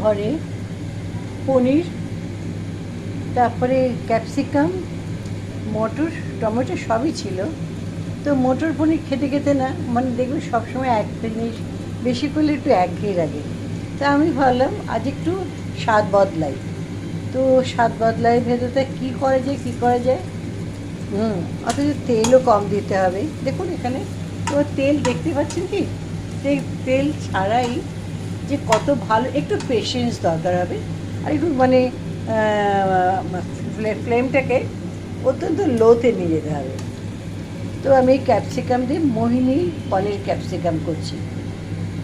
ঘরে পনির, তারপরে ক্যাপসিকাম, মটর, টমেটো সবই ছিল। তো মটর পনির খেতে খেতে না মানে দেখবে সবসময় এক জিনিস বেশি করলে একটু একঘেয়ে লাগে। তা আমি ভাবলাম আজ একটু স্বাদ বদলাই। তো স্বাদ বদলাই ভেতরটা কী করা যায় কী করা যায়, অথচ তেলও কম দিতে হবে। দেখুন এখানে তো তেল দেখতে পাচ্ছেন কি, তেল ছাড়াই যে কত ভালো, একটু পেশেন্স দরকার হবে আর একটু মানে ফ্লেমটাকে অত্যন্ত লোতে নিয়ে যেতে হবে। তো আমি ক্যাপসিকাম দিয়ে মোহিনী পনির ক্যাপসিকাম করছি।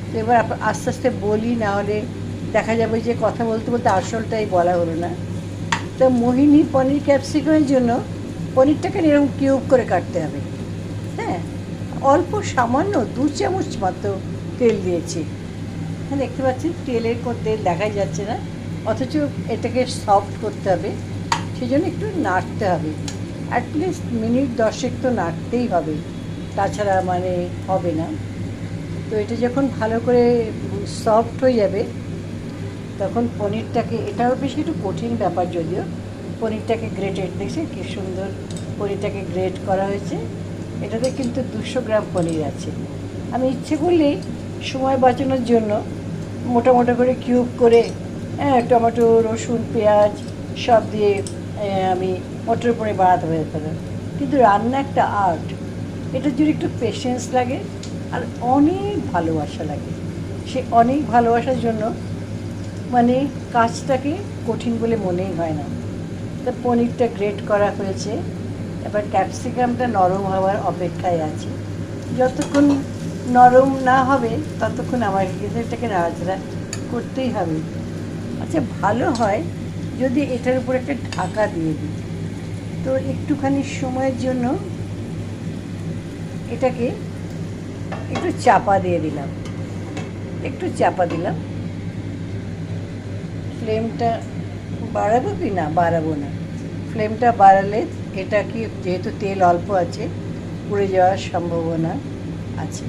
তো এবার আস্তে আস্তে বলি, না হলে দেখা যাবে যে কথা বলতে বলতে আসলটাই বলা হলো না। তো মোহিনী পনির ক্যাপসিকামের জন্য পনিরটাকে এরকম কিউব করে কাটতে হবে। হ্যাঁ, অল্প সামান্য 2 চামচ মাত্র তেল দিয়েছি। হ্যাঁ, দেখতে পাচ্ছেন তেলের তেল দেখাই যাচ্ছে না, অথচ এটাকে সফট করতে হবে, সেই জন্য একটু নাড়তে হবে। অ্যাটলিস্ট মিনিট 10 তো নাড়তেই হবে, তাছাড়া মানে হবে না। তো এটা যখন ভালো করে সফট হয়ে যাবে তখন পনিরটাকে, এটাও বেশ একটু কঠিন ব্যাপার যদিও, পনিরটাকে গ্রেটেড, দেখছি কি সুন্দর পনিরটাকে গ্রেট করা হয়েছে। এটাতে কিন্তু 200 গ্রাম পনির আছে। আমি ইচ্ছে করলেই সময় বাঁচানোর জন্য মোটা মোটা করে কিউব করে টমেটো, রসুন, পেঁয়াজ সব দিয়ে আমি মটর পনির বানাতে পারতাম। কিন্তু রান্না একটা আর্ট, এটার জন্য একটু পেশেন্স লাগে আর অনেক ভালোবাসা লাগে। সে অনেক ভালোবাসার জন্য মানে কাজটাকে কঠিন বলে মনেই হয় না। তা পনিরটা গ্রেট করা হয়েছে, এবার ক্যাপসিকামটা নরম হওয়ার অপেক্ষায় আছে। যতক্ষণ নরম না হবে ততক্ষণ আমার এটাকে নাড়াচাড়া করতেই হবে। আচ্ছা, ভালো হয় যদি এটার উপর একটা ঢাকা দিয়ে দিই। তো একটুখানি সময়ের জন্য এটাকে একটু চাপা দিয়ে দিলাম, ফ্লেমটা বাড়াবো কি না, বাড়াবো না। ফ্লেমটা বাড়ালে এটা কি, যেহেতু তেল অল্প আছে, পুড়ে যাওয়ার সম্ভাবনা আছে।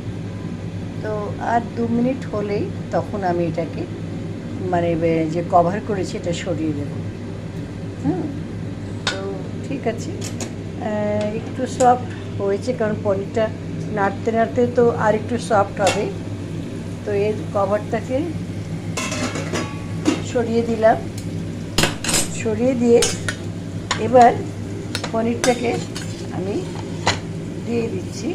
তো আর 2 মিনিট হলেই তখন আমি এটাকে মানে যে কভার করেছি এটা সরিয়ে দেব। তো ঠিক আছে, একটু সফট হয়েছে কারণ পনিরটা নাড়তে নাড়তে তো আর একটু সফট হবে। তো এর কভারটাকে সরিয়ে দিলাম, সরিয়ে দিয়ে এবার পনিরটাকে আমি দিয়ে দিচ্ছি।